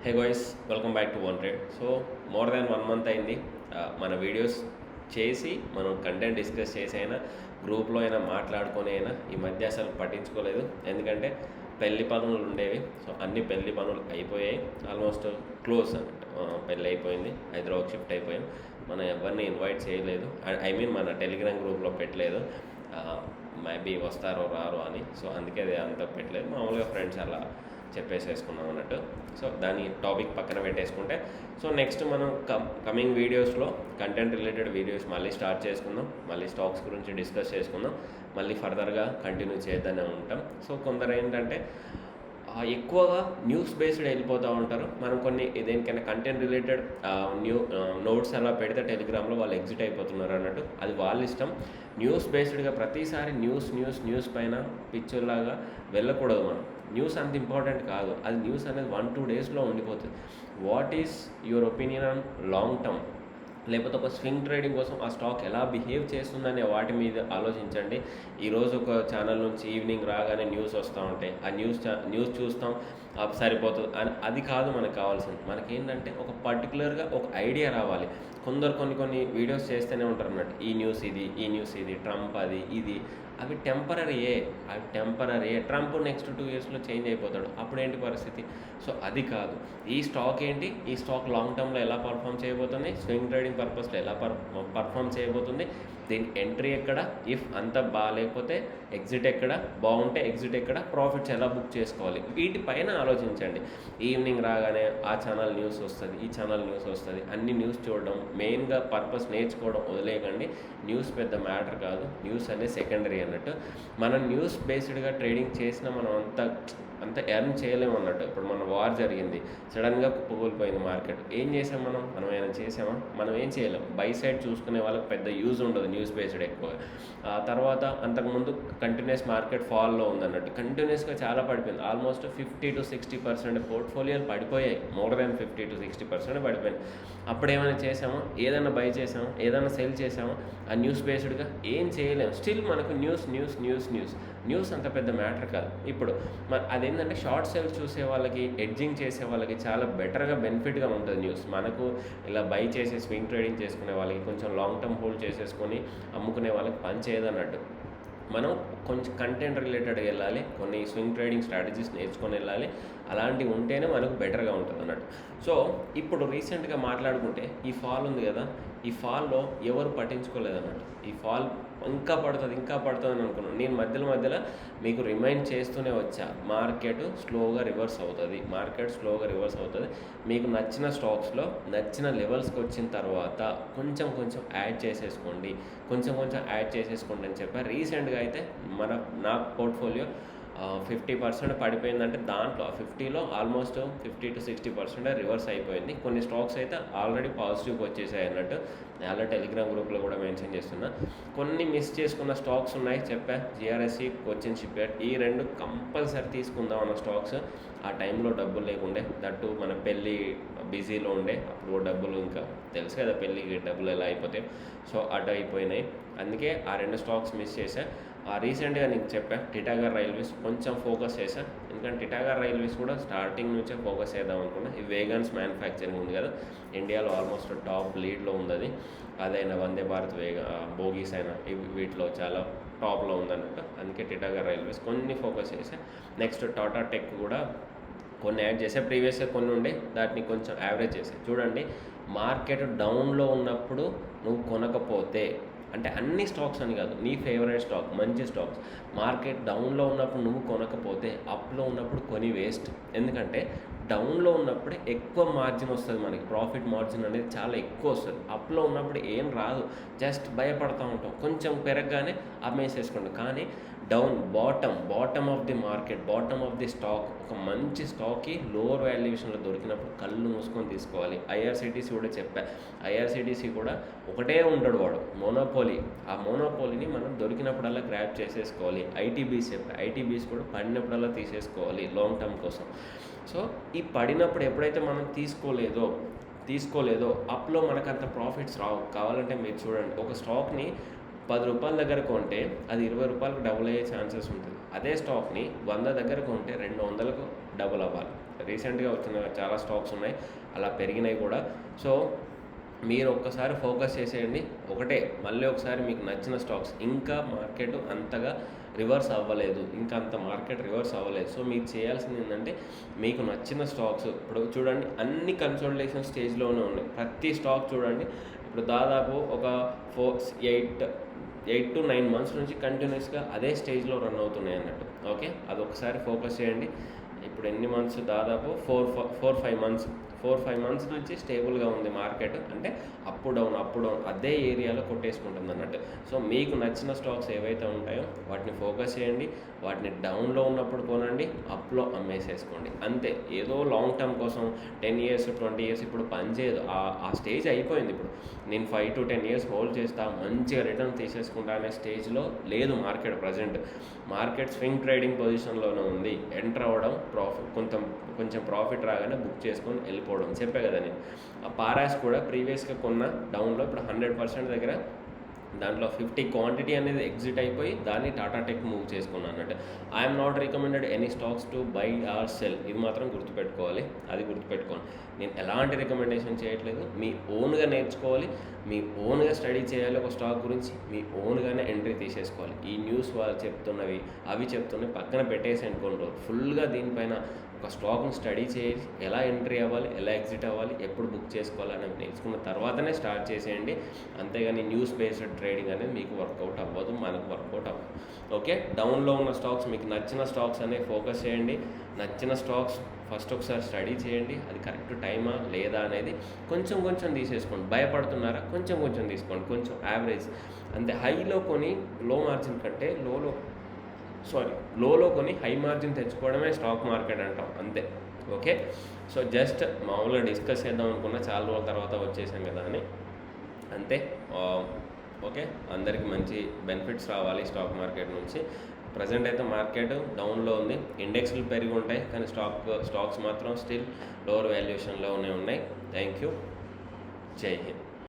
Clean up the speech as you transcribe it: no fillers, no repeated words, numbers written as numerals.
Hey guys, welcome back to one trade. So more than 1 month అయింది మన videos చేసి మనం కంటెంట్ డిస్కస్ చేసి అయినా గ్రూప్లో అయినా మాట్లాడుకొని అయినా ఈ మధ్య అసలు పట్టించుకోలేదు. ఎందుకంటే పెళ్లి పనులు ఉండేవి. సో అన్ని పెళ్లి పనులు అయిపోయాయి, ఆల్మోస్ట్ క్లోజ్ అన్నట్టు. పెళ్ళి అయిపోయింది, హైదరాబాద్ షిఫ్ట్ అయిపోయాం. మనం ఎవరిని ఇన్వైట్ చేయలేదు, ఐ మీన్ మన టెలిగ్రామ్ గ్రూప్లో పెట్టలేదు. మేబీ వస్తారో రారో అని. సో అందుకే అది అంత పెట్టలేదు, మామూలుగా ఫ్రెండ్స్ అలా చెప్పేసేసుకున్నాం అన్నట్టు. సో దాని టాపిక్ పక్కన పెట్టేసుకుంటే, సో నెక్స్ట్ మనం కమింగ్ వీడియోస్లో కంటెంట్ రిలేటెడ్ వీడియోస్ మళ్ళీ స్టార్ట్ చేసుకుందాం. మళ్ళీ స్టాక్స్ గురించి డిస్కస్ చేసుకుందాం. మళ్ళీ ఫర్దర్గా కంటిన్యూ చేద్దానే ఉంటాం. సో కొందరు ఏంటంటే ఎక్కువగా న్యూస్ బేస్డ్ వెళ్ళిపోతూ ఉంటారు. మనం కొన్ని దేనికైనా కంటెంట్ రిలేటెడ్ నోట్స్ అలా పెడితే టెలిగ్రామ్లో వాళ్ళు ఎగ్జిట్ అయిపోతున్నారు అన్నట్టు. అది వాళ్ళ ఇష్టం. న్యూస్ బేస్డ్గా ప్రతిసారి న్యూస్ పైన పిక్చర్లాగా వెళ్ళకూడదు. మనం న్యూస్ అంత ఇంపార్టెంట్ కాదు. అది న్యూస్ అనేది 1-2 డేస్లో ఉండిపోతుంది. What is your opinion on long term, లేకపోతే ఒక స్వింగ్ ట్రేడింగ్ కోసం ఆ స్టాక్ ఎలా బిహేవ్ చేస్తుందనే వాటి మీద ఆలోచించండి. ఈరోజు ఒక ఛానల్ నుంచి ఈవినింగ్ రాగానే న్యూస్ వస్తూ ఉంటాయి, ఆ న్యూస్ చూస్తాం, సరిపోతుంది అని. అది కాదు మనకు కావాల్సింది. మనకేంటంటే ఒక పర్టికులర్గా ఒక ఐడియా రావాలి. కొందరు కొన్ని వీడియోస్ చేస్తూనే ఉంటారు అన్నట్టు. ఈ న్యూస్ ఇది ట్రంప్ అది ఇది. అవి టెంపరరీయే. ట్రంప్ నెక్స్ట్ 2 ఇయర్స్లో చేంజ్ అయిపోతాడు. అప్పుడేంటి పరిస్థితి? సో అది కాదు. ఈ స్టాక్ ఏంటి, ఈ స్టాక్ లాంగ్ టర్మ్లో ఎలా పర్ఫామ్ చేయబోతుంది, స్వింగ్ ట్రేడింగ్ పర్పస్లో ఎలా పర్ఫామ్ చేయబోతుంది, దీని ఎంట్రీ ఎక్కడ, ఇఫ్ అంత బాగాలేకపోతే ఎగ్జిట్ ఎక్కడ, బాగుంటే ఎగ్జిట్ ఎక్కడ, ప్రాఫిట్స్ ఎలా బుక్ చేసుకోవాలి, వీటిపైన ఆలోచించండి. ఈవినింగ్ రాగానే ఆ ఛానల్ న్యూస్ వస్తుంది, ఈ ఛానల్ న్యూస్ వస్తుంది, అన్ని న్యూస్ చూడడం, మెయిన్గా పర్పస్ నేర్చుకోవడం వదిలేయకండి. న్యూస్ పెద్ద మ్యాటర్ కాదు, న్యూస్ అనేది సెకండరీ అన్నట్టు. మనం న్యూస్ బేస్డ్గా ట్రేడింగ్ చేసినా మనం అంత ఎర్న్ చేయలేము అన్నట్టు. ఇప్పుడు మన వార్ జరిగింది, సడన్గా కుప్పకూలిపోయింది మార్కెట్. ఏం చేసాం మనం ఏమైనా చేసామా? మనం ఏం చేయలేం. బై సైడ్ చూసుకునే వాళ్ళకి పెద్ద యూజ్ ఉండదు న్యూస్ బేస్డ్ ఎక్కువగా. తర్వాత అంతకుముందు కంటిన్యూస్ మార్కెట్ ఫాల్లో ఉందన్నట్టు. కంటిన్యూస్గా చాలా పడిపోయింది. ఆల్మోస్ట్ 50-60% పోర్ట్ఫోలియోలు పడిపోయాయి. మోర్ దాన్ 50-60% పడిపోయింది. అప్పుడు ఏమైనా చేసామా? ఏదైనా బై చేసామా? ఏదైనా సెల్ చేసామా? ఆ న్యూస్ బేస్డ్గా ఏం చేయలేము. స్టిల్ మనకు న్యూస్ అంత పెద్ద మ్యాటర్ కాదు. ఇప్పుడు అదేంటంటే షార్ట్ సేల్స్ చూసే వాళ్ళకి, ఎడ్జింగ్ చేసే వాళ్ళకి చాలా బెటర్గా బెనిఫిట్గా ఉంటుంది న్యూస్. మనకు ఇలా బై చేసి స్వింగ్ ట్రేడింగ్ చేసుకునే వాళ్ళకి, కొంచెం లాంగ్ టర్మ్ హోల్డ్ చేసేసుకొని అమ్ముకునే వాళ్ళకి పని చేయదన్నట్టు. మనం కొంచెం కంటెంట్ రిలేటెడ్గా వెళ్ళాలి, కొన్ని స్వింగ్ ట్రేడింగ్ స్ట్రాటజీస్ నేర్చుకొని వెళ్ళాలి. అలాంటివి ఉంటేనే మనకు బెటర్గా ఉంటుంది అన్నట్టు. సో ఇప్పుడు రీసెంట్గా మాట్లాడుకుంటే ఈ ఫాల్ ఉంది కదా, ఈ ఫాల్లో ఎవరు పట్టించుకోలేదన్నట్టు. ఈ ఫాల్ ఇంకా పడుతుంది అని అనుకున్నాను. నేను మధ్యలో మీకు రిమైండ్ చేస్తూనే వచ్చా, మార్కెట్ స్లోగా రివర్స్ అవుతుంది. మీకు నచ్చిన స్టాక్స్లో నచ్చిన లెవెల్స్కి వచ్చిన తర్వాత కొంచెం యాడ్ చేసేసుకోండి అని చెప్పారు. రీసెంట్గా అయితే నా పోర్ట్ఫోలియో 50% పడిపోయిందంటే దాంట్లో 50లో ఆల్మోస్ట్ 50-60% రివర్స్ అయిపోయింది. కొన్ని స్టాక్స్ అయితే ఆల్రెడీ పాజిటివ్కి వచ్చేసాయి అన్నట్టు. అలా టెలిగ్రామ్ గ్రూప్లో కూడా మెన్షన్ చేస్తున్నా. కొన్ని మిస్ చేసుకున్న స్టాక్స్ ఉన్నాయి చెప్పా. జిఆర్ఎస్సి, కొచ్చిన్ షిప్యార్డ్, ఈ 2 కంపల్సరీ తీసుకుందాం అన్న స్టాక్స్. ఆ టైంలో డబ్బులు లేకుండే, దట్టు మన పెళ్ళి బిజీలో ఉండే. అప్పుడు డబ్బులు ఇంకా తెలుసు కదా, పెళ్ళికి డబ్బులు ఎలా అయిపోతాయి. సో అటు అయిపోయినాయి. అందుకే ఆ 2 స్టాక్స్ మిస్ చేశా. రీసెంట్గా నీకు చెప్పా, టిటాగర్ రైల్వేస్ కొంచెం ఫోకస్ చేశాను. ఎందుకంటే టిటాగర్ రైల్వేస్ కూడా స్టార్టింగ్ నుంచే ఫోకస్ చేద్దాం అనుకున్నా. ఈ వేగన్స్ మ్యానుఫ్యాక్చరింగ్ ఉంది కదా, ఇండియాలో ఆల్మోస్ట్ టాప్ లీడ్లో ఉంది. అదైనా వందే భారత్ బోగీస్ అయినా వీటిలో చాలా టాప్లో ఉందన్నట్టు. అందుకే టిటాగర్ రైల్వేస్ కొన్ని ఫోకస్ చేశా. నెక్స్ట్ టాటా టెక్ కూడా కొన్ని యాడ్ చేసా. ప్రీవియస్గా కొన్ని ఉండే, దాటిని కొంచెం యావరేజ్ చేసా. చూడండి, మార్కెట్ డౌన్లో ఉన్నప్పుడు నువ్వు కొనకపోతే, అంటే అన్ని స్టాక్స్ అని కాదు, నీ ఫేవరెట్ స్టాక్, మంచి స్టాక్స్, మార్కెట్ డౌన్లో ఉన్నప్పుడు నువ్వు కొనకపోతే అప్లో ఉన్నప్పుడు కొని వేస్ట్. ఎందుకంటే డౌన్లో ఉన్నప్పుడే ఎక్కువ మార్జిన్ వస్తుంది మనకి, ప్రాఫిట్ మార్జిన్ అనేది చాలా ఎక్కువ వస్తుంది. అప్లో ఉన్నప్పుడు ఏం రాదు, జస్ట్ భయపడుతూ ఉంటాం. కొంచెం పెరగగానే అమ్మేసేసుకోండి. కానీ down, bottom of the market, bottom of the stock, ఒక మంచి స్టాక్కి లోవర్ వాల్యుయేషన్లో దొరికినప్పుడు కళ్ళు మూసుకొని తీసుకోవాలి. ఐఆర్సిటీసీ కూడా చెప్పా. ఐఆర్సిటీసీ కూడా ఒకటే ఉంటాడు వాడు, మోనోపోలీ. ఆ మోనోపోలీని మనం దొరికినప్పుడల్లా గ్రాప్ చేసేసుకోవాలి. ఐటీబీస్ చెప్పా. ఐటీబీస్ కూడా పడినప్పుడల్లా తీసేసుకోవాలి లాంగ్ టర్మ్ కోసం. సో ఈ పడినప్పుడు ఎప్పుడైతే మనం తీసుకోలేదో అప్లో మనకు అంత ప్రాఫిట్స్ రావు. కావాలంటే మీరు చూడండి, ఒక స్టాక్ని 10 రూపాయల దగ్గర కొంటే అది 20 రూపాయలకు డబుల్ అయ్యే ఛాన్సెస్ ఉంటుంది. అదే స్టాక్ని 100 దగ్గర కొంటే 200కు డబుల్ అవ్వాలి. రీసెంట్గా వచ్చిన చాలా స్టాక్స్ ఉన్నాయి, అలా పెరిగినాయి కూడా. సో మీరు ఒక్కసారి ఫోకస్ చేసేయండి. మళ్ళీ ఒకసారి మీకు నచ్చిన స్టాక్స్, ఇంకా మార్కెట్ అంతగా రివర్స్ అవ్వలేదు, ఇంకా అంత మార్కెట్ రివర్స్ అవ్వలేదు. సో మీరు చేయాల్సింది ఏంటంటే, మీకు నచ్చిన స్టాక్స్ ఇప్పుడు చూడండి, అన్ని కన్సోలిడేషన్ స్టేజ్లోనే ఉన్నాయి. ప్రతి స్టాక్ చూడండి, ఇప్పుడు దాదాపు ఒక 8 to 9 మంత్స్ నుంచి కంటిన్యూస్గా అదే స్టేజ్లో రన్ అవుతున్నాయి అన్నట్టు. ఓకే, అది ఒకసారి ఫోకస్ చేయండి. ఇప్పుడు ఎన్ని మంత్స్, దాదాపు 4-5 మంత్స్ నుంచి స్టేబుల్గా ఉంది మార్కెట్. అంటే అప్ డౌన్ అదే ఏరియాలో కొట్టేసుకుంటుంది అన్నట్టు. సో మీకు నచ్చిన స్టాక్స్ ఏవైతే ఉంటాయో వాటిని ఫోకస్ చేయండి, వాటిని డౌన్లో ఉన్నప్పుడు కొనండి, అప్లో అమ్మేసేసుకోండి. అంతే. ఏదో లాంగ్ టర్మ్ కోసం 10 years 20 years ఇప్పుడు పనిచేయదు. ఆ స్టేజ్ అయిపోయింది. ఇప్పుడు నేను 5 to 10 years హోల్డ్ చేస్తా, మంచిగా రిటర్న్ తీసేసుకుంటా అనే స్టేజ్లో లేదు market. Present market swing trading పొజిషన్లోనే ఉంది. ఎంటర్ అవ్వడం, కొంచెం ప్రాఫిట్ రాగానే బుక్ చేసుకొని వెళ్ళిపోవడం. చెప్పే కదా నేను. ఆ పారాస్ కూడా ప్రీవియస్గా కొన్న డౌన్లో ఇప్పుడు 100% దగ్గర దాంట్లో 50 క్వాంటిటీ అనేది ఎగ్జిట్ అయిపోయి దాన్ని టాటా టెక్ మూవ్ చేసుకున్నాను అన్నట్టు. I'm not recommended any stocks to buy or sell. ఇది మాత్రం గుర్తుపెట్టుకోవాలి. అది గుర్తుపెట్టుకోండి. నేను ఎలాంటి రికమెండేషన్ చేయట్లేదు. మీ ఓన్గా నేర్చుకోవాలి, మీ ఓన్గా స్టడీ చేయాలి. ఒక స్టాక్ గురించి మీ ఓన్గానే ఎంట్రీ తీసేసుకోవాలి. ఈ న్యూస్ వాళ్ళు చెప్తున్నవి అవి చెప్తున్నవి పక్కన పెట్టేసేయండి కొన్ని రోజులు. ఫుల్గా దీనిపైన ఒక స్టాక్ను స్టడీ చేసి ఎలా ఎంట్రీ అవ్వాలి, ఎలా ఎగ్జిట్ అవ్వాలి, ఎప్పుడు బుక్ చేసుకోవాలి అనేది నేర్చుకున్న తర్వాతనే స్టార్ట్ చేసేయండి. అంతేగాని న్యూస్ బేస్డ్ ట్రేడింగ్ అనేది మీకు వర్కౌట్ అవ్వదు, మనకు వర్కౌట్ అవ్వదు. ఓకే, డౌన్లో ఉన్న స్టాక్స్, మీకు నచ్చిన స్టాక్స్ అనేవి ఫోకస్ చేయండి. నచ్చిన స్టాక్స్ ఫస్ట్ ఒకసారి స్టడీ చేయండి, అది కరెక్ట్ టైమా లేదా అనేది. కొంచెం తీసేసుకోండి. భయపడుతున్నారా, కొంచెం తీసుకోండి, కొంచెం యావరేజ్ అంతే. హైలో కొని లో మార్జిన్ కంటే లోలో కొని హై మార్జిన్ తెచ్చుకోవడమే స్టాక్ మార్కెట్ అంటాం. అంతే. ఓకే, సో జస్ట్ మామూలుగా డిస్కస్ చేద్దాం అనుకున్నా, చాలా రోజుల తర్వాత వచ్చేసాం కదా అని. అంతే. ఓకే, అందరికీ మంచి బెనిఫిట్స్ రావాలి స్టాక్ మార్కెట్ నుంచి. ప్రజెంట్ అయితే మార్కెట్ డౌన్లో ఉంది. ఇండెక్స్లు పెరిగి ఉంటాయి, కానీ స్టాక్స్ మాత్రం స్టిల్ లోవర్ వాల్యుయేషన్లోనే ఉన్నాయి. Thank you. జై హింద్.